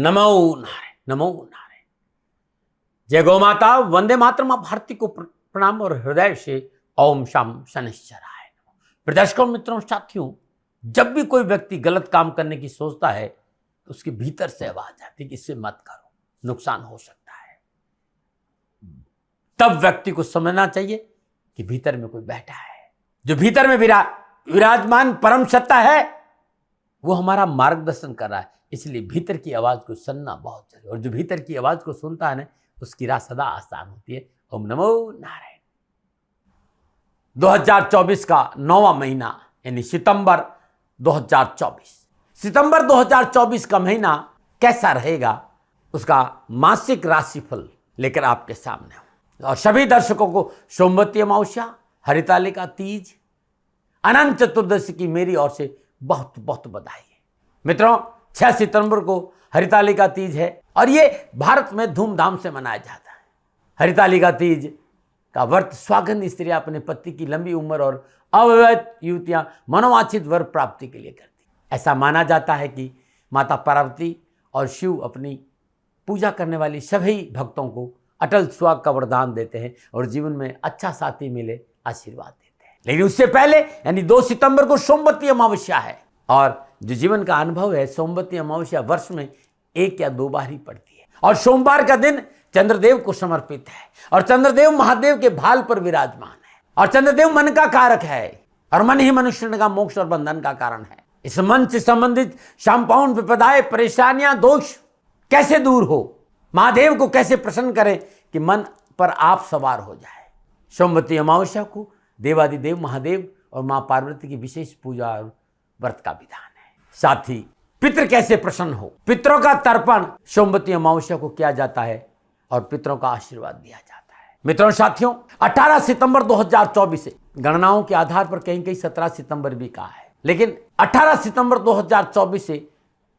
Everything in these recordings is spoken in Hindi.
नमो नारायण, नमो नारायण। जय गौ माता, वंदे मातरम। मां भारती को प्रणाम और हृदय से ओम शाम शनिश्चराय नमः। प्रदर्शकों, मित्रों, साथियों, जब भी कोई व्यक्ति गलत काम करने की सोचता है तो उसके भीतर से आवाज आती है कि इससे मत करो, नुकसान हो सकता है। तब व्यक्ति को समझना चाहिए कि भीतर में कोई बैठा है, जो भीतर में विराजमान परम सत्ता है, वो हमारा मार्गदर्शन कर रहा है। इसलिए भीतर की आवाज को सुनना बहुत जरूरी है, और जो भीतर की आवाज को सुनता है ना, उसकी राह सदा आसान होती है। ओम नमो नारायण। 2024 का 9वां महीना यानी सितंबर 2024। सितंबर 2024 का महीना कैसा रहेगा, उसका मासिक राशिफल लेकर आपके सामने हूं। और सभी दर्शकों को सोमवती अमावस्या, हरितालिका तीज, अनंत चतुर्दशी की मेरी ओर से बहुत बहुत बधाई है। मित्रों, 6 सितंबर को हरितालिका तीज है और ये भारत में धूमधाम से मनाया जाता है। हरितालिका तीज का व्रत स्वागन स्त्रियां अपने पति की लंबी उम्र और अविवाहित युवतियां मनोवांछित वर प्राप्ति के लिए करती। ऐसा माना जाता है कि माता पार्वती और शिव अपनी पूजा करने वाली सभी भक्तों को अटल सुहाग का वरदान देते हैं और जीवन में अच्छा साथी मिले आशीर्वाद देते हैं। लेकिन उससे पहले यानी 2 सितंबर को सोमवती अमावस्या है, और जो जीवन का अनुभव है, सोमवती अमावस्या वर्ष में 1 या 2 बार ही पड़ती है। और सोमवार का दिन चंद्रदेव को समर्पित है, और चंद्रदेव महादेव के भाल पर विराजमान है, और चंद्रदेव मन का कारक है, और मन ही मनुष्य का मोक्ष और बंधन का कारण है। इस मन से संबंधित शांपाउन विपदाएं, परेशानियां, दोष कैसे दूर हो, महादेव को कैसे प्रसन्न करें कि मन पर आप सवार हो जाए। सोमवती अमावस्या को देवादिदेव महादेव और मां पार्वती की विशेष पूजा और व्रत का विधान है। साथ ही पितृ कैसे प्रसन्न हो, पितरों का तर्पण सोमवती अमावस्या को किया जाता है और पितरों का आशीर्वाद दिया जाता है। मित्रों, साथियों, 18 सितंबर 2024 से गणनाओं के आधार पर कहीं कहीं 17 सितंबर भी कहा है, लेकिन 18 सितंबर 2024 से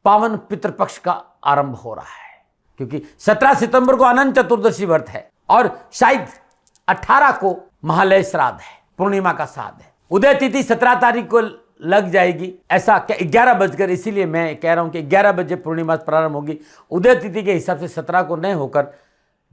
पावन पितृपक्ष का आरंभ हो रहा है, क्योंकि 17 सितंबर को अनंत चतुर्दशी व्रत है और शायद 18 को महालय श्राद्ध है, पूर्णिमा का श्राद्ध है। उदय तिथि 17 तारीख को लग जाएगी, ऐसा 11 बजकर, इसीलिए मैं कह रहा हूं कि 11 बजे पूर्णिमा प्रारंभ होगी। उदय तिथि के हिसाब से 17 को नहीं होकर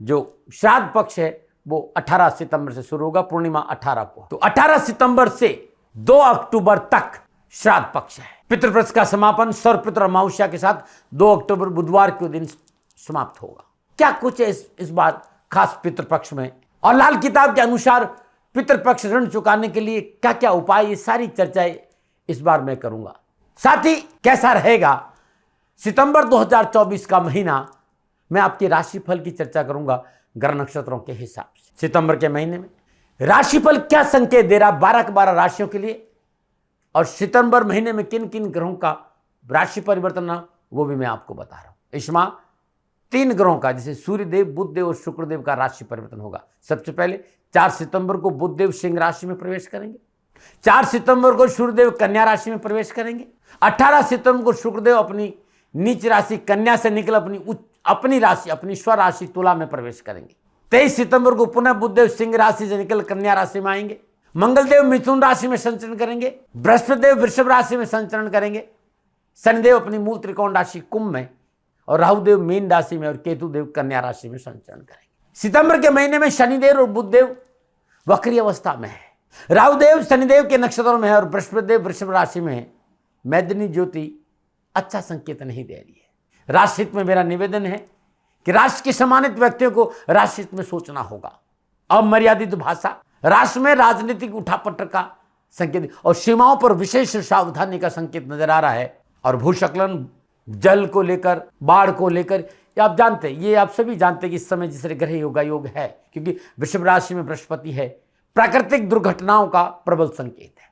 जो श्राद्ध पक्ष है वो 18 सितंबर से शुरू होगा, पूर्णिमा 18 को। तो 18 सितंबर से 2 अक्टूबर तक श्राद्ध पक्ष है। पितृपक्ष का समापन सर्वपितृ अमावस्या के साथ 2 अक्टूबर बुधवार के दिन समाप्त होगा। क्या कुछ है इस बार खास पितृपक्ष में, और लाल किताब के अनुसार पितृपक्ष ऋण चुकाने के लिए क्या क्या उपाय, ये सारी चर्चाएं इस बार मैं करूंगा। साथ ही कैसा रहेगा सितंबर 2024 का महीना, मैं आपके राशिफल की चर्चा करूंगा ग्रह नक्षत्रों के हिसाब से। सितंबर के महीने में राशिफल क्या संकेत दे रहा 12 के 12 राशियों के लिए, और सितंबर महीने में किन किन ग्रहों का राशि परिवर्तन, वो भी मैं आपको बता रहा हूं। इस माह 3 ग्रहों का, जैसे सूर्यदेव, बुधदेव और शुक्रदेव का राशि परिवर्तन होगा। सबसे पहले 4 सितंबर को बुधदेव सिंह राशि में प्रवेश करेंगे, 4 सितंबर को सूर्यदेव कन्या राशि में प्रवेश करेंगे, 18 सितंबर को शुक्रदेव अपनी नीच राशि कन्या से निकल अपनी राशि, अपनी स्व राशि तुला में प्रवेश करेंगे। 23 सितंबर को पुनः बुधदेव सिंह राशि से निकल कन्या राशि में आएंगे। मंगलदेव मिथुन राशि में संचरण करेंगे, बृहस्पतिदेव वृषभ राशि में संचरण करेंगे, शनिदेव अपनी मूल त्रिकोण राशि कुंभ में, और राहुदेव मीन राशि में, और केतुदेव कन्या राशि में संचरण करेंगे। सितंबर के महीने में शनिदेव और बुधदेव वक्री अवस्था में है, राहुदेव शनिदेव के नक्षत्रों में है, और बृहस्पतिदेव वृषभ राशि में है। मैदिनी ज्योति अच्छा संकेत नहीं दे रही है। राशिहित में मेरा निवेदन है कि राशि के सम्मानित व्यक्तियों को राशिहित में सोचना होगा। अमर्यादित भाषा, राशि में राजनीतिक उठापटक का संकेत और सीमाओं पर विशेष सावधानी का संकेत नजर आ रहा है। और भूस्खलन, जल को लेकर, बाढ़ को लेकर, आप जानते, ये आप सभी जानते हैं कि इस समय जिस ग्रह योग है, क्योंकि वृषभ राशि में बृहस्पति है, प्राकृतिक दुर्घटनाओं का प्रबल संकेत है।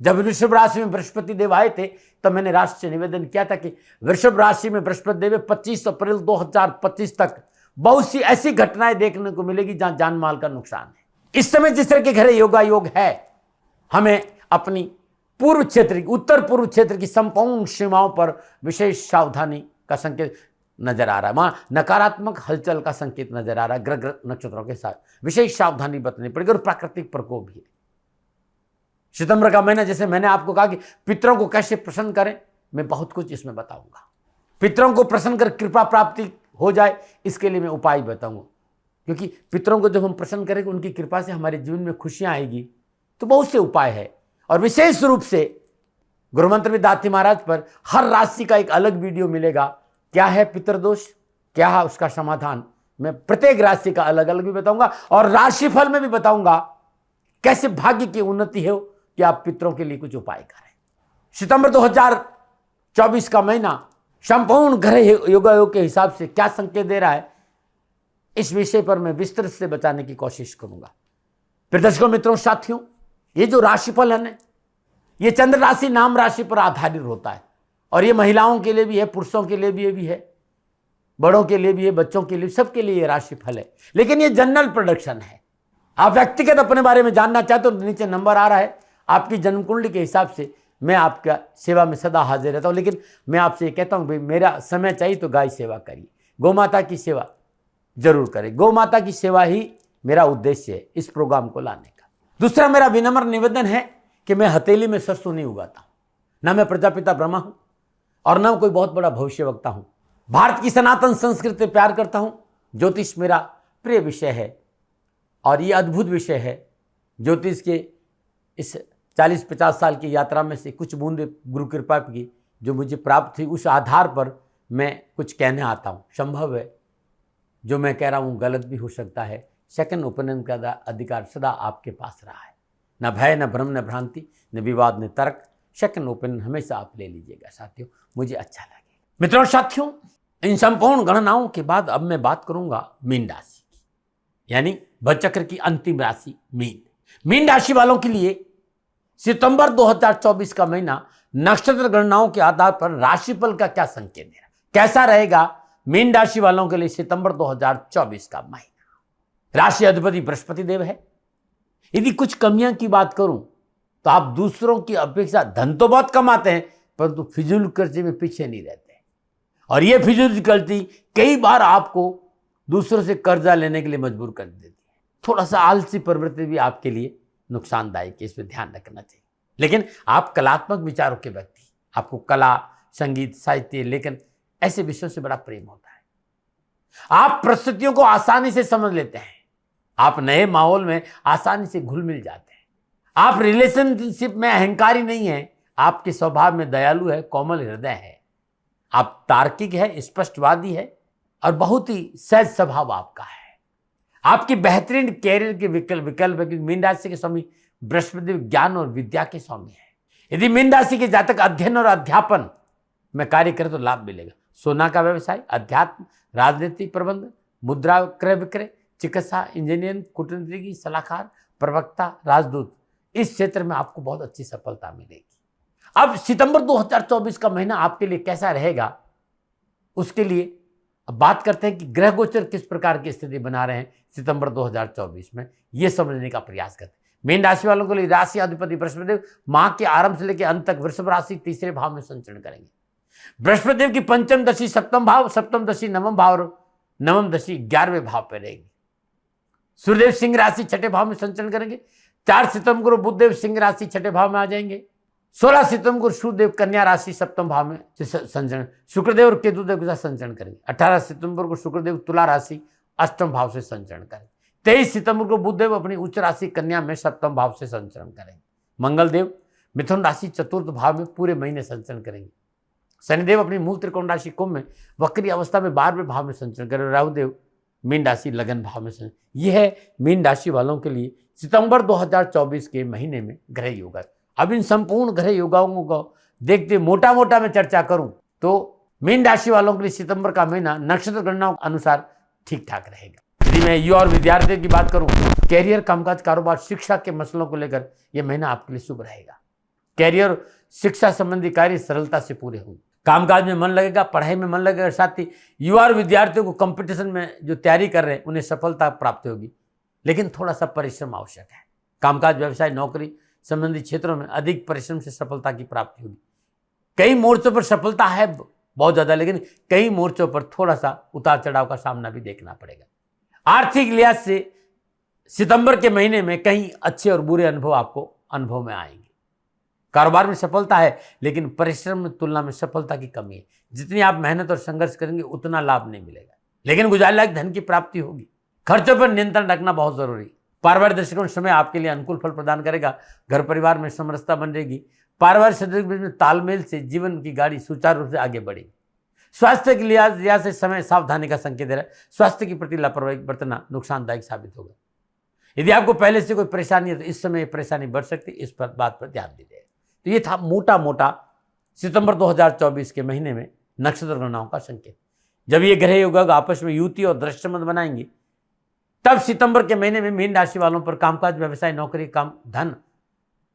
जब वृषभ राशि में बृहस्पति देव आए थे तब मैंने राशि से निवेदन किया था कि वृषभ राशि में बृहस्पति देव 25 अप्रैल 2025 तक बहुत सी ऐसी घटनाएं देखने को मिलेगी जहां जान माल का नुकसान है। इस समय जिस तरह के ग्रह योग है, हमें अपनी पूर्व क्षेत्र, उत्तर पूर्व क्षेत्र की संपूर्ण सीमाओं पर विशेष सावधानी का संकेत नजर आ रहा है। वहां नकारात्मक हलचल का संकेत नजर आ रहा है। ग्रह नक्षत्रों के साथ विशेष सावधानी बरतनी पड़ेगी, और प्राकृतिक प्रकोप भी है। सितंबर का महीना, जैसे मैंने आपको कहा कि पितरों को कैसे प्रसन्न करें, मैं बहुत कुछ इसमें बताऊंगा। पितरों को प्रसन्न कर कृपा प्राप्ति हो जाए, इसके लिए मैं उपाय बताऊंगा। क्योंकि पितरों को जब हम प्रसन्न करेंगे, उनकी कृपा से हमारे जीवन में खुशियां आएगी, तो बहुत से उपाय है। और विशेष रूप से गुरुमंत्र में दाती महाराज पर हर राशि का एक अलग वीडियो मिलेगा। क्या है पितृदोष, क्या है उसका समाधान, मैं प्रत्येक राशि का अलग अलग भी बताऊंगा। और राशिफल में भी बताऊंगा कैसे भाग्य की उन्नति हो कि आप पितरों के लिए कुछ उपाय करें। सितंबर 2024 का महीना संपूर्ण ग्रह योगायोग के हिसाब से क्या संकेत दे रहा है, इस विषय पर मैं विस्तृत से बताने की कोशिश करूंगा। फिर दर्शकों, मित्रों, साथियों, ये जो राशिफल है, ये चंद्र राशि नाम राशि पर आधारित होता है। और ये महिलाओं के लिए भी है, पुरुषों के लिए भी है, बड़ों के लिए भी है, बच्चों के लिए, सबके लिए ये राशिफल है। लेकिन ये जनरल प्रोडक्शन है। आप व्यक्तिगत अपने बारे में जानना चाहते हो तो नीचे नंबर आ रहा है, आपकी जन्म कुंडली के हिसाब से मैं आपका सेवा में सदा हाजिर रहता हूं। लेकिन मैं आपसे ये कहता हूं, भाई मेरा समय चाहिए तो गाय सेवा करिए, गौ माता की सेवा जरूर करें। गौ माता की सेवा ही मेरा उद्देश्य है इस प्रोग्राम को लाने का। दूसरा मेरा विनम्र निवेदन है कि मैं हथेली में सरसों नहीं उगाता हूं, ना मैं प्रजापिता ब्रह्मा हूं और न कोई बहुत बड़ा भविष्यवक्ता हूं। भारत की सनातन संस्कृति से प्यार करता हूं। ज्योतिष मेरा प्रिय विषय है और ये अद्भुत विषय है। ज्योतिष के इस 40-50 साल की यात्रा में से कुछ बूंदे गुरु कृपा की जो मुझे प्राप्त हुई, उस आधार पर मैं कुछ कहने आता हूँ। संभव है जो मैं कह रहा हूँ गलत भी हो सकता है। सेकंड ओपिनियन का अधिकार सदा आपके पास रहा है। न भय, न भ्रम, न भ्रांति, न विवाद, न तर्क। सेकंड ओपिनियन हमेशा आप ले लीजिएगा साथियों, मुझे अच्छा लगेगा। मित्रों साथियों, इन संपूर्ण गणनाओं के बाद अब मैं बात करूंगा मीन राशि की, यानी भचक्र की अंतिम राशि मीन। मीन राशि वालों के लिए सितंबर 2024 का महीना नक्षत्र गणनाओं के आधार पर राशिफल का क्या संकेत दे रहा है, कैसा रहेगा मीन राशि वालों के लिए सितंबर 2024 का महीना। राशि अधिपति बृहस्पति देव है। यदि कुछ कमियां की बात करूं तो आप दूसरों की अपेक्षा धन तो बहुत कमाते हैं, परंतु फिजूल खर्चे में पीछे नहीं रहते। और यह फिजूल खर्ची कई बार आपको दूसरों से कर्जा लेने के लिए मजबूर कर देती है। थोड़ा सा आलसी प्रवृत्ति भी आपके लिए नुकसानदायक है, इस पर ध्यान रखना चाहिए। लेकिन आप कलात्मक विचारों के व्यक्ति, आपको कला, संगीत, साहित्य, लेकिन ऐसे विषयों से बड़ा प्रेम होता है। आप परिस्थितियों को आसानी से समझ लेते हैं। आप नए माहौल में आसानी से घुल मिल जाते हैं। आप रिलेशनशिप में अहंकारी नहीं है, आपके स्वभाव में दयालु है, कोमल हृदय है। आप तार्किक है, स्पष्टवादी है और बहुत ही सहज स्वभाव आपका है। आपकी बेहतरीन कैरियर के विकल्प है, क्योंकि मीन राशि के स्वामी बृहस्पति ज्ञान और विद्या के स्वामी है। यदि मीन राशि के जातक अध्ययन और अध्यापन में कार्य करें तो लाभ मिलेगा। सोना का व्यवसाय, अध्यात्म, राजनीति प्रबंध, मुद्रा क्रय विक्रय, चिकित्सा, इंजीनियरिंग, कूटनीति, सलाहकार, प्रवक्ता, राजदूत, इस क्षेत्र में आपको बहुत अच्छी सफलता मिलेगी। अब सितंबर 2024 का महीना आपके लिए कैसा रहेगा, उसके लिए अब बात करते हैं कि ग्रह गोचर किस प्रकार की स्थिति बना रहे हैं सितंबर 2024 में, यह समझने का प्रयास करते हैं। मीन राशि वालों के लिए राशि अधिपति बृहस्पति माह के आरंभ से लेकर अंत तक वृषभ राशि तीसरे भाव में संचरण करेंगे। बृहस्पति देव की पंचम दशा सप्तम भाव, सप्तम दशा नवम भाव और नवम दशा 11वें भाव पर रहेगी। सूर्यदेव सिंह राशि छठे भाव में संचरण करेंगे। 4 सितंबर को बुधदेव सिंह राशि छठे भाव में आ जाएंगे। 16 सितंबर को सूर्यदेव कन्या राशि सप्तम भाव में संचरण, शुक्रदेव और केतुदेव के साथ संचरण करेंगे। 18 सितंबर को शुक्रदेव तुला राशि अष्टम भाव से संचरण करेंगे। 23 सितंबर को बुधदेव अपनी उच्च राशि कन्या में सप्तम भाव से संचरण करेंगे। मंगलदेव मिथुन राशि चतुर्थ भाव में पूरे महीने संचरण करेंगे। शनिदेव अपनी मूल त्रिकोण राशि कुंभ में वक्री अवस्था में 12वें भाव में संचरण करेंगे। राहुदेव मीन राशि लगन भाव में संचरण। यह है मीन राशि वालों के लिए सितंबर 2024 के महीने में ग्रह योग। अब इन संपूर्ण ग्रह योगाओं को देखते मोटा मोटा मैं चर्चा करूं तो मीन राशि वालों के लिए सितंबर का महीना नक्षत्र गणनाओं के अनुसार ठीक ठाक रहेगा। यदि मैं युवा और विद्यार्थियों की बात करूं, कैरियर, कामकाज, कारोबार, शिक्षा के मसलों को लेकर यह महीना आपके लिए शुभ रहेगा। कैरियर, शिक्षा संबंधी कार्य सरलता से पूरे होंगे। कामकाज में मन लगेगा, पढ़ाई में मन लगेगा। साथ ही युवा और विद्यार्थियों को कंपटीशन में जो तैयारी कर रहे हैं उन्हें सफलता प्राप्त होगी, लेकिन थोड़ा सा परिश्रम आवश्यक है। कामकाज, व्यवसाय, नौकरी संबंधी क्षेत्रों में अधिक परिश्रम से सफलता की प्राप्ति होगी। कई मोर्चों पर सफलता है बहुत ज्यादा, लेकिन कई मोर्चों पर थोड़ा सा उतार चढ़ाव का सामना भी देखना पड़ेगा। आर्थिक लिहाज से सितंबर के महीने में कई अच्छे और बुरे अनुभव आपको अनुभव में आएंगे। कारोबार में सफलता है, लेकिन परिश्रम में तुलना में सफलता की कमी है। जितनी आप मेहनत और संघर्ष करेंगे उतना लाभ नहीं मिलेगा, लेकिन गुजारे लायक धन की प्राप्ति होगी। खर्चों पर नियंत्रण रखना बहुत जरूरी है। पारिवारिक दृष्टिकोण समय आपके लिए अनुकूल फल प्रदान करेगा। घर परिवार में समरसता बन रहेगी। पारिवारिक सदस्यों के बीच में तालमेल से जीवन की गाड़ी सुचारू रूप से आगे बढ़ेगी। स्वास्थ्य के लिहाज से समय सावधानी का संकेत दे रहा है। स्वास्थ्य के प्रति लापरवाही बरतना नुकसानदायक साबित होगा। यदि आपको पहले से कोई परेशानी है तो इस समय परेशानी बढ़ सकती है, इस पर बात पर ध्यान दीजिए। तो ये था मोटा मोटा सितंबर 2024 के महीने में नक्षत्र गणनाओं का संकेत। जब ये ग्रह योग आपस में युति और दृष्टि संबंध बनाएंगे, तब सितंबर के महीने में मीन राशि वालों पर कामकाज, व्यवसाय, नौकरी, काम, धन,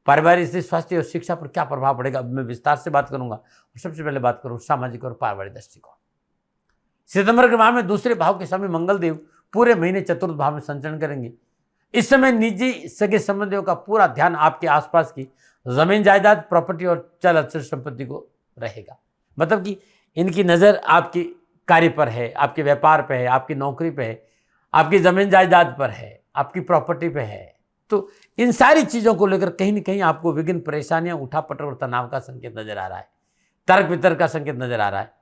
पारिवारिक स्थिति, स्वास्थ्य और शिक्षा पर क्या प्रभाव पड़ेगा, अब मैं विस्तार से बात करूंगा। और सबसे पहले बात करूं सामाजिक और पारिवारिक दृष्टिकोण। सितंबर के माह में दूसरे भाव के स्वामी मंगल देव पूरे महीने चतुर्थ भाव में संचरण करेंगे। इस समय निजी सगे संबंधियों का पूरा ध्यान आपके आसपास की जमीन जायदाद, प्रॉपर्टी और चल अचल संपत्ति को रहेगा। मतलब कि इनकी नज़र आपके कार्य पर है, आपके व्यापार पर है, आपकी नौकरी पर है, आपकी जमीन जायदाद पर है, आपकी प्रॉपर्टी पे है। तो इन सारी चीज़ों को लेकर कहीं ना कहीं आपको विभिन्न परेशानियां, उठापटक और तनाव का संकेत नजर आ रहा है। तर्क वितर्क का संकेत नजर आ रहा है।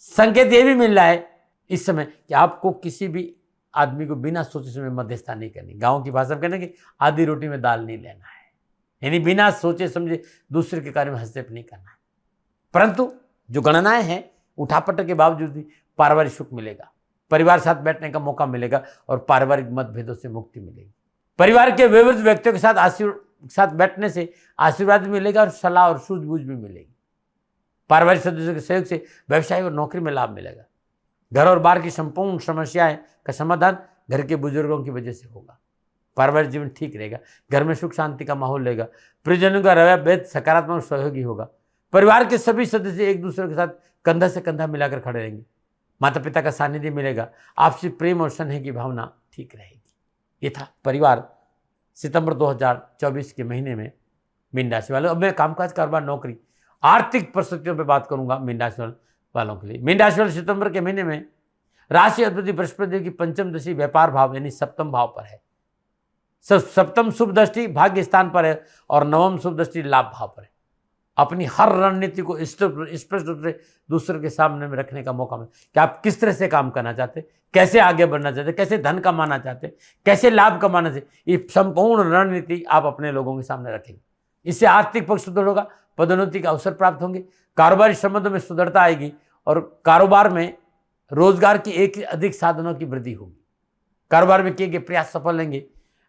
संकेत ये भी मिल रहा है इस समय कि आपको किसी भी आदमी को बिना सोचे समझे मध्यस्थता नहीं करनी। गाँव की भाषा में कहने की आधी रोटी में दाल नहीं लेना है, यानी बिना सोचे समझे दूसरे के कार्य में हस्तक्षेप नहीं करना है। परंतु जो गणनाएं हैं, उठापटक के बावजूद भी पारिवारिक सुख मिलेगा, परिवार साथ बैठने का मौका मिलेगा और पारिवारिक मतभेदों से मुक्ति मिलेगी। परिवार के विविध व्यक्तियों के साथ बैठने से आशीर्वाद मिलेगा और सलाह और सूझबूझ भी मिलेगी। पारिवारिक सदस्यों के सहयोग से व्यवसाय और नौकरी में लाभ मिलेगा। घर और बाहर की संपूर्ण समस्याएं का समाधान घर के बुजुर्गों की वजह से होगा। पारिवारिक जीवन ठीक रहेगा। घर में सुख शांति का माहौल रहेगा। परिजनों का रवैया बेहद सकारात्मक सहयोगी होगा। परिवार के सभी सदस्य एक दूसरे के साथ कंधा से कंधा मिलाकर खड़े रहेंगे। माता पिता का सानिध्य मिलेगा। आपसी प्रेम और स्नेह की भावना ठीक रहेगी। ये था परिवार सितंबर 2024 के महीने में मीन राशि वालों। अब मैं कामकाज, कारोबार, नौकरी, आर्थिक परिस्थितियों पे बात करूंगा मीन राशि वालों के लिए। मीन राशि वाले सितंबर के महीने में राशि अधिपति बृहस्पति की पंचम दृष्टि व्यापार भाव यानी सप्तम भाव पर है। सप्तम शुभ दृष्टि भाग्य स्थान पर है और नवम शुभ दृष्टि लाभ भाव पर है। अपनी हर रणनीति को स्पष्ट रूप से दूसरे के सामने में रखने का मौका मिले कि आप किस तरह से काम करना चाहते, कैसे आगे बढ़ना चाहते, कैसे धन कमाना चाहते, कैसे लाभ कमाना चाहते। ये संपूर्ण रणनीति आप अपने लोगों के सामने रखेंगे। इससे आर्थिक पक्ष सुदृढ़ होगा, पदोन्नति का अवसर प्राप्त होंगे, कारोबारी संबंधों में सुदृढ़ता आएगी और कारोबार में रोजगार की एक अधिक साधनों की वृद्धि होगी। कारोबार में किए गए प्रयास सफल लेंगे।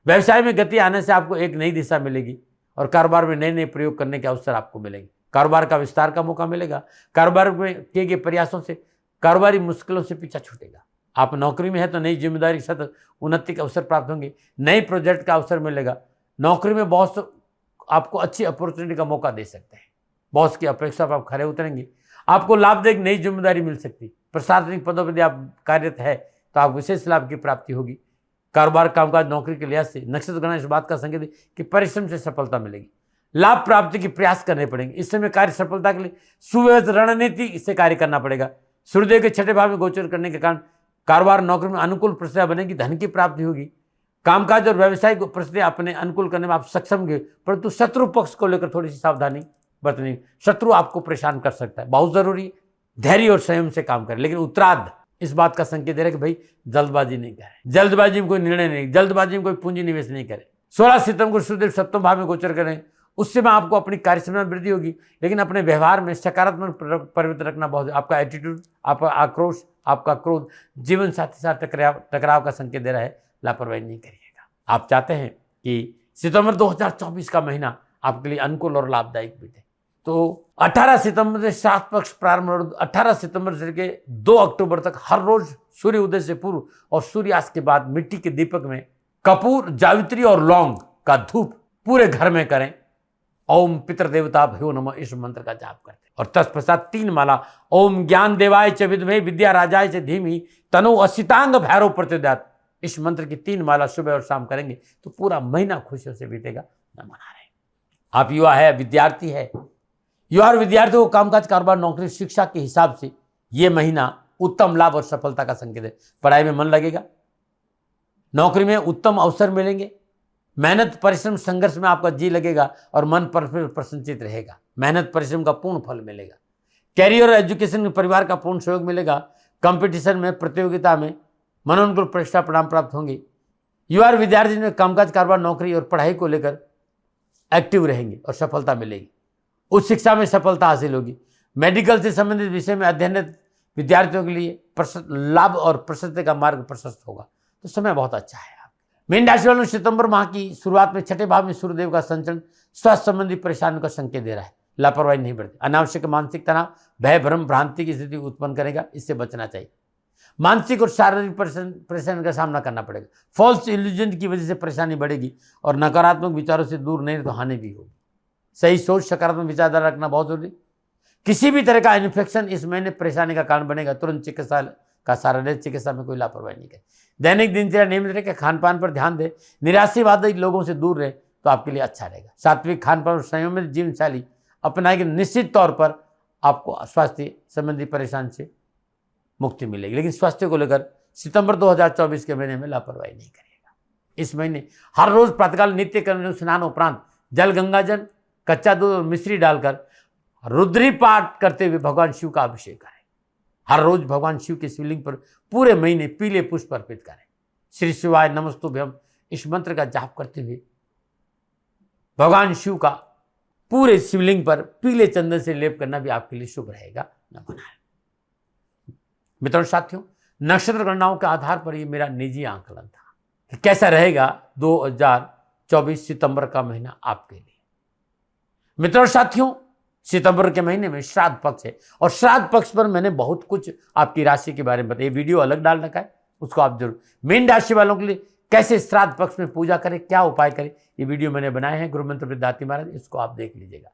व्यवसाय में गति आने से आपको एक नई दिशा मिलेगी और कारोबार में नए नए प्रयोग करने के अवसर आपको मिलेंगे। कारोबार का विस्तार का मौका मिलेगा। कारोबार में किए गए प्रयासों से कारोबारी मुश्किलों से पीछा छूटेगा। आप नौकरी में है तो नई जिम्मेदारी के साथ उन्नति के अवसर प्राप्त होंगे। नए प्रोजेक्ट का अवसर मिलेगा। नौकरी में बॉस आपको अच्छी अपॉर्चुनिटी का मौका दे सकते हैं। बॉस की अपेक्षा पर आप खरे उतरेंगे। आपको लाभदायक नई जिम्मेदारी मिल सकती है। प्रशासनिक पदों पर आप कार्यरत है तो आप विशेष लाभ की प्राप्ति होगी। कारोबार, कामकाज, नौकरी के लिहाज से नक्षत्र गणना इस बात का संकेत है कि परिश्रम से सफलता मिलेगी। लाभ प्राप्ति के प्रयास करने पड़ेंगे। इस समय कार्य सफलता के लिए सुव्यवस्थित रणनीति से कार्य करना पड़ेगा। सूर्यदेव के छठे भाव में गोचर करने के कारण कारोबार, नौकरी में अनुकूल परिस्थितियां बनेगी। धन की प्राप्ति होगी। कामकाज और व्यवसाय को परिस्थितियां अपने अनुकूल करने में आप सक्षम होंगे, परंतु शत्रु पक्ष को लेकर थोड़ी सी सावधानी बरतनी। शत्रु आपको परेशान कर सकता है। बहुत जरूरी धैर्य और संयम से काम करें। लेकिन उत्तरार्ध इस बात का संकेत दे रहा है कि भाई जल्दबाजी नहीं करें, जल्दबाजी में कोई निर्णय नहीं, जल्दबाजी में कोई पूंजी निवेश नहीं करें। 16 सितंबर को सूर्यदेव सप्तम भाव में गोचर करें। उससे में आपको अपनी कार्यक्षमता में वृद्धि होगी, लेकिन अपने व्यवहार में सकारात्मक परिवर्तन रखना बहुत। आपका एटीट्यूड, आपका आक्रोश, आपका क्रोध जीवन साथी साथ टकराव का संकेत दे रहा है। लापरवाही नहीं करिएगा। आप चाहते हैं कि सितंबर 2024 का महीना आपके लिए अनुकूल और लाभदायक बीते, तो 18 सितंबर से 7 पक्ष प्रारंभ और 18 सितंबर से लेकर 2 अक्टूबर तक हर रोज सूर्य उदय से पूर्व और सूर्यास्त के बाद मिट्टी के दीपक में कपूर, जावित्री और लौंग का धूप पूरे घर में करें। ओम पितृदेवता भयो नमः इस मंत्र का जाप करते हैं। और तत्पश्चात 3 माला ओम ज्ञान देवाय च विद्महे विद्या राजाय च धीमहि तनो असितांग भैरव प्रचोदयात् इस मंत्र की 3 माला सुबह और शाम करेंगे तो पूरा महीना खुशियों से बीतेगा। न मना रहे। आप युवा है, विद्यार्थी है, युवा और विद्यार्थियों को कामकाज, कारोबार, नौकरी, शिक्षा के हिसाब से ये महीना उत्तम लाभ और सफलता का संकेत है। पढ़ाई में मन लगेगा, नौकरी में उत्तम अवसर मिलेंगे, मेहनत परिश्रम संघर्ष में आपका जी लगेगा और मन पर प्रसन्नचित रहेगा। मेहनत परिश्रम का पूर्ण फल मिलेगा। कैरियर और एजुकेशन में परिवार का पूर्ण सहयोग मिलेगा। कंपटीशन में, प्रतियोगिता में मनोनुकूल परीक्षा परिणाम प्राप्त होंगे। युवा विद्यार्थी में कामकाज, कारोबार, नौकरी और पढ़ाई को लेकर एक्टिव रहेंगे और सफलता मिलेगी। उच्च शिक्षा में सफलता हासिल होगी। मेडिकल से संबंधित विषय में अध्ययनरत विद्यार्थियों के लिए लाभ और प्रशस्ति का मार्ग प्रशस्त होगा। तो समय बहुत अच्छा है। मीन राशि वालों, सितंबर माह की शुरुआत में छठे भाव में सूर्यदेव का संचलन स्वास्थ्य संबंधी परेशानियों का संकेत दे रहा है। लापरवाही नहीं बरतें। अनावश्यक मानसिक तनाव, भय, भ्रम, भ्रांति की स्थिति उत्पन्न करेगा, इससे बचना चाहिए। मानसिक और शारीरिक परेशानी का सामना करना पड़ेगा। फॉल्स इल्यूजन की वजह से परेशानी बढ़ेगी और नकारात्मक विचारों से दूर नहीं तो हानि भी होगी। सही सोच, सकारात्मक विचारधारा रखना बहुत जरूरी। किसी भी तरह का इन्फेक्शन इस महीने परेशानी का कारण बनेगा। तुरंत चिकित्सा का सहारा ले। चिकित्सा में कोई लापरवाही नहीं करें। दैनिक दिनचर्या नियमित रखें। खान पान पर ध्यान दें। निराशावादी लोगों से दूर रहे तो आपके लिए अच्छा रहेगा। सात्विक खान पान और संयमित जीवन शैली अपनाएंगे, निश्चित तौर पर आपको स्वास्थ्य संबंधी परेशानी से मुक्ति मिलेगी। लेकिन स्वास्थ्य को लेकर सितंबर 2024 के महीने में लापरवाही नहीं करिएगा। इस महीने हर रोज प्रातःकाल नित्य कर्म स्नान उपरांत जल, गंगाजल, कच्चा दूध और मिश्री डालकर रुद्री पाठ करते हुए भगवान शिव का अभिषेक करें। हर रोज भगवान शिव के शिवलिंग पर पूरे महीने पीले पुष्प अर्पित करें। श्री शिवाय नमस्तुभ्यम इस मंत्र का जाप करते हुए भगवान शिव का पूरे शिवलिंग पर पीले चंदन से लेप करना भी आपके लिए शुभ रहेगा। नमन। मित्रों, साथियों, नक्षत्र गणनाओं के आधार पर ये मेरा निजी आंकलन था कि कैसा रहेगा 2024 सितंबर का महीना आपके लिए। मित्रों, साथियों, सितंबर के महीने में श्राद्ध पक्ष है और श्राद्ध पक्ष पर मैंने बहुत कुछ आपकी राशि के बारे में बताया। वीडियो अलग डाल रखा है, उसको आप जरूर। मीन राशि वालों के लिए कैसे श्राद्ध पक्ष में पूजा करें, क्या उपाय करें, ये वीडियो मैंने बनाए हैं। गुरु मंत्र दाती महाराज, इसको आप देख लीजिएगा।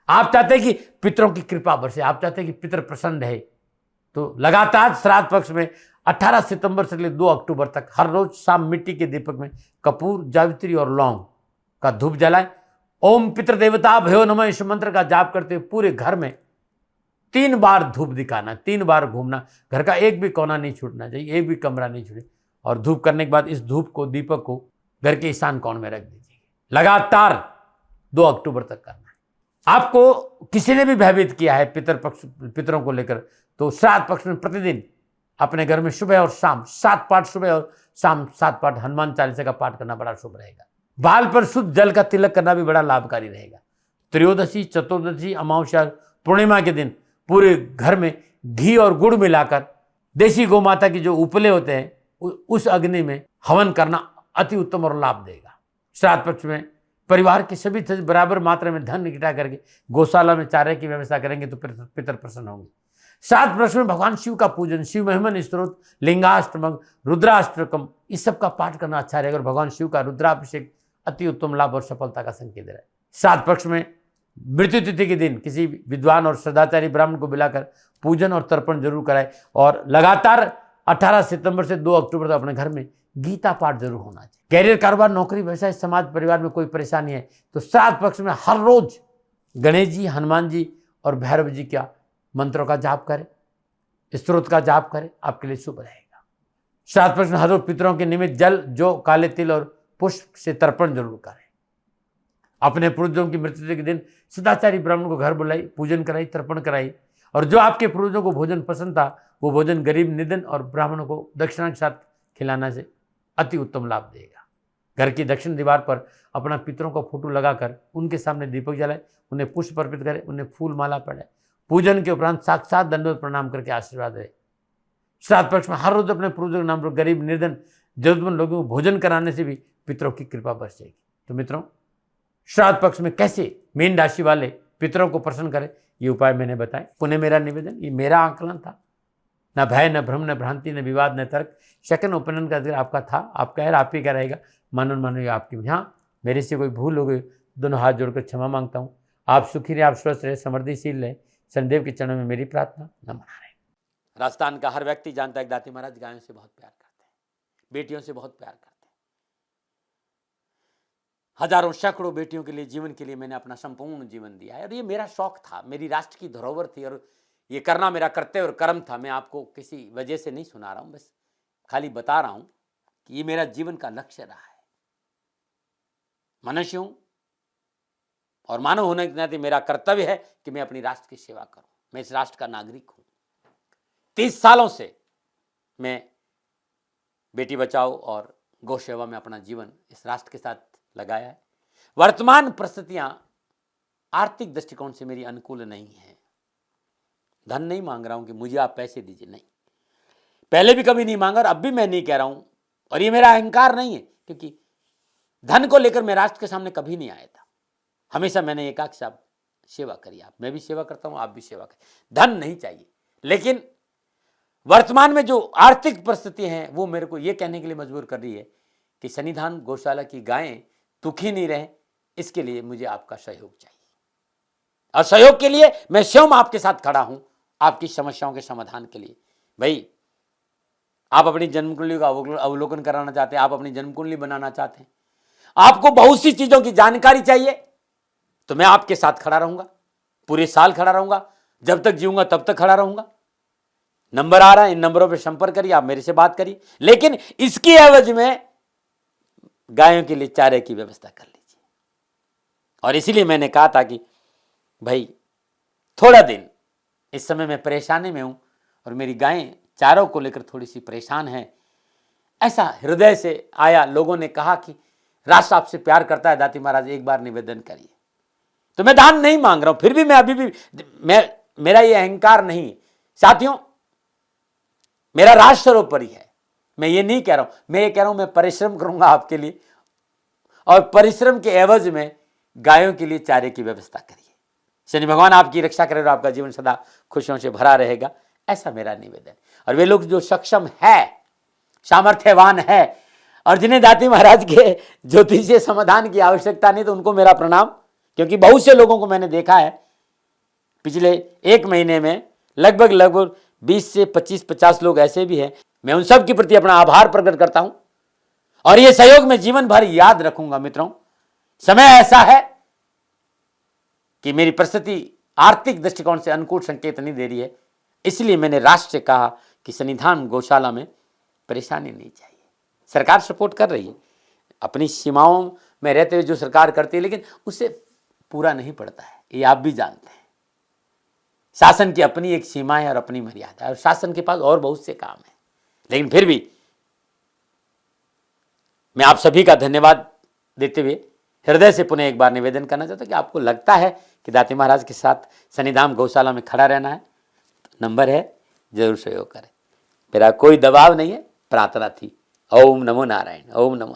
आप चाहते हैं कि पितरों की कृपा बरसे, आप चाहते हैं कि पितर प्रसन्न रहे, तो लगातार श्राद्ध पक्ष में 18 सितंबर से लेकर 2 अक्टूबर तक हर रोज शाम मिट्टी के दीपक में कपूर, जावित्री और लौंग का धूप जलाएं। ओम पितृ देवता भयो नमः इस मंत्र का जाप करते हुए पूरे घर में 3 बार धूप दिखाना, 3 बार घूमना। घर का एक भी कोना नहीं छूटना चाहिए, एक भी कमरा नहीं छूटे। और धूप करने के बाद इस धूप को, दीपक को घर के ईशान कोण में रख दीजिए। लगातार 2 अक्टूबर तक करना है। आपको किसी ने भी भयभीत किया है पितरों को लेकर, तो श्राद्ध पक्ष में प्रतिदिन अपने घर में सुबह और शाम 7 पाठ, सुबह और शाम 7 पाठ हनुमान चालीसा का पाठ करना बड़ा शुभ रहेगा। बाल पर शुद्ध जल का तिलक करना भी बड़ा लाभकारी रहेगा। त्रयोदशी, चतुर्दशी, अमावस्या, पूर्णिमा के दिन पूरे घर में घी और गुड़ मिलाकर देसी गौ माता की जो उपले होते हैं उस अग्नि में हवन करना अति उत्तम और लाभ देगा। श्राद्ध पक्ष में परिवार के सभी सदस्य बराबर मात्रा में धन इकट्ठा करके गौशाला में चारे की व्यवस्था करेंगे तो पितर प्रसन्न होंगे। श्राद्ध पक्ष में भगवान शिव का पूजन, शिव महिमन स्त्रोत, लिंगाष्टकम, रुद्राष्टकम, इस सब का पाठ करना अच्छा रहेगा। और भगवान शिव का रुद्राभिषेक अति उत्तम लाभ और सफलता का संकेत है। श्राद्ध पक्ष में मृत्यु तिथि के दिन किसी विद्वान और सदाचारी ब्राह्मण को बुलाकर पूजन और तर्पण जरूर कराए। और लगातार 18 सितंबर से 2 अक्टूबर तक अपने घर में गीता पाठ जरूर होना चाहिए। कैरियर, कारोबार, नौकरी, व्यवसाय, समाज, परिवार में कोई परेशानी है तो श्राद्ध पक्ष में हर रोज गणेश जी, हनुमान जी और भैरव जी का मंत्रों का जाप करें, स्त्रोत का जाप करें, आपके लिए शुभ रहेगा। श्राद्ध पक्ष में हर रोज पितरों के निमित्त जल, जौ, काले तिल और पुष्प से तर्पण जरूर करें। अपने पूर्वजों की मृत्यु के दिन सदाचारी ब्राह्मण को घर बुलाई, पूजन कराई, तर्पण कराई। और जो आपके पूर्वजों को भोजन पसंद था वो भोजन गरीब, निधन और ब्राह्मणों को दक्षिणा के साथ खिलाना से अति उत्तम लाभ देगा। घर की दक्षिण दीवार पर अपना पितरों का फोटो लगाकर उनके सामने दीपक जलाए, उन्हें पुष्प अर्पित करें, उन्हें फूल माला पड़े। पूजन के उपरांत साक्षात दंडवत प्रणाम करके आशीर्वाद दे। श्राद्ध पक्ष में हर रोज अपने पूर्वजों के नाम पर गरीब, निर्धन, जरूरतमंद लोगों को भोजन कराने से भी पितरों की कृपा बरसेगी। तो मित्रों, श्राद्ध पक्ष में कैसे मीन राशि वाले पितरों को प्रसन्न करें, ये उपाय मैंने बताए। पुनः मेरा निवेदन, ये मेरा आंकलन था। न भय, न भ्रम, न भ्रांति, न विवाद, न तर्क। सेकंड ओपिनियन का अगर आपका था, आपका है, आप ही का रहेगा। मानो मानो आपकी। हाँ, मेरे से कोई भूल हो गई, दोनों हाथ जोड़कर क्षमा मांगता हूँ। आप सुखी रहे, आप स्वस्थ रहे, समृद्धिशील रहे, शनिदेव के चरणों में मेरी प्रार्थना। नमन नारायण। राजस्थान का हर व्यक्ति जानता है दाती महाराज गायों से बहुत प्यार करते हैं, बेटियों से बहुत प्यार करते हैं। हजारों सैकड़ों बेटियों के लिए, जीवन के लिए मैंने अपना संपूर्ण जीवन दिया है। और ये मेरा शौक था, मेरी राष्ट्र की धरोहर थी और ये करना मेरा कर्तव्य और कर्म था। मैं आपको किसी वजह से नहीं सुना रहा हूँ, बस खाली बता रहा हूँ कि ये मेरा जीवन का लक्ष्य रहा है। मनुष्य हूं और मानव होने के नाते मेरा कर्तव्य है कि मैं अपनी राष्ट्र की सेवा करूं। मैं इस राष्ट्र का नागरिक हूं। 30 सालों से मैं बेटी बचाओ और गौ सेवा में अपना जीवन इस राष्ट्र के साथ लगाया है। वर्तमान परिस्थितियां आर्थिक दृष्टिकोण से मेरी अनुकूल नहीं है। धन नहीं मांग रहा हूं कि मुझे आप पैसे दीजिए, नहीं, पहले भी कभी नहीं मांगा और अब भी मैं नहीं कह रहा हूं, और ये मेरा अहंकार नहीं है, क्योंकि धन को लेकर मैं राष्ट्र के सामने कभी नहीं आया था। हमेशा मैंने ये कहा कि साहब सेवा करिए, आप, मैं भी सेवा करता हूं, आप भी सेवा करें, धन नहीं चाहिए। लेकिन वर्तमान में जो आर्थिक परिस्थिति है वो मेरे को ये कहने के लिए मजबूर कर रही है कि सन्निधान गौशाला की गायें दुखी नहीं रहे, इसके लिए मुझे आपका सहयोग चाहिए। और सहयोग के लिए मैं स्वयं आपके साथ खड़ा हूं, आपकी समस्याओं के समाधान के लिए। भाई, आप अपनी जन्म कुंडली का अवलोकन कराना चाहते हैं, आप अपनी जन्म कुंडली बनाना चाहते हैं, आपको बहुत सी चीजों की जानकारी चाहिए, तो मैं आपके साथ खड़ा रहूंगा, पूरे साल खड़ा रहूंगा, जब तक जीऊंगा तब तक खड़ा रहूंगा। नंबर आ रहा है, इन नंबरों पर संपर्क करिए, आप मेरे से बात करिए, लेकिन इसकी एवज में गायों के लिए चारे की व्यवस्था कर लीजिए। और इसीलिए मैंने कहा था कि भाई थोड़ा दिन, इस समय मैं परेशानी में हूं और मेरी गायें चारों को लेकर थोड़ी सी परेशान है। ऐसा हृदय से आया, लोगों ने कहा कि राष्ट्र आपसे प्यार करता है दाती महाराज, एक बार निवेदन करिए। तो मैं दान नहीं मांग रहा हूं, फिर भी मैं अभी भी मेरा ये अहंकार नहीं साथियों, मेरा राष्ट्र सर्वोपरि है। मैं ये नहीं कह रहा हूं, मैं ये कह रहा हूं मैं परिश्रम करूंगा आपके लिए, और परिश्रम के एवज में गायों के लिए चारे की व्यवस्था करिए। शनि भगवान आपकी रक्षा करे और आपका जीवन सदा खुशियों से भरा रहेगा, ऐसा मेरा निवेदन। और वे लोग जो सक्षम है, सामर्थ्यवान है, और जिन्हें दाती महाराज के ज्योतिषीय समाधान की आवश्यकता नहीं, तो उनको मेरा प्रणाम, क्योंकि बहुत से लोगों को मैंने देखा है पिछले 1 महीने में, लगभग 20 से 25-50 लोग ऐसे भी हैं। मैं उन सब के प्रति अपना आभार प्रकट करता हूं और ये सहयोग में जीवन भर याद रखूंगा। मित्रों, समय ऐसा है कि मेरी परिस्थिति आर्थिक दृष्टिकोण से अनुकूल संकेत नहीं दे रही है, इसलिए मैंने राष्ट्र से कहा कि सन्निधान गौशाला में परेशानी नहीं चाहिए। सरकार सपोर्ट कर रही है, अपनी सीमाओं में रहते हुए जो सरकार करती है, लेकिन उससे पूरा नहीं पड़ता है, ये आप भी जानते हैं। शासन की अपनी एक सीमा है और अपनी मर्यादा है, और शासन के पास और बहुत से काम है। लेकिन फिर भी मैं आप सभी का धन्यवाद देते हुए हृदय से पुनः एक बार निवेदन करना चाहता हूं कि आपको लगता है कि दाती महाराज के साथ सन्निधान गौशाला में खड़ा रहना है, तो नंबर है, जरूर सहयोग करें। मेरा कोई दबाव नहीं है, प्रार्थना थी। ओम नमो नारायण। ओम नमो।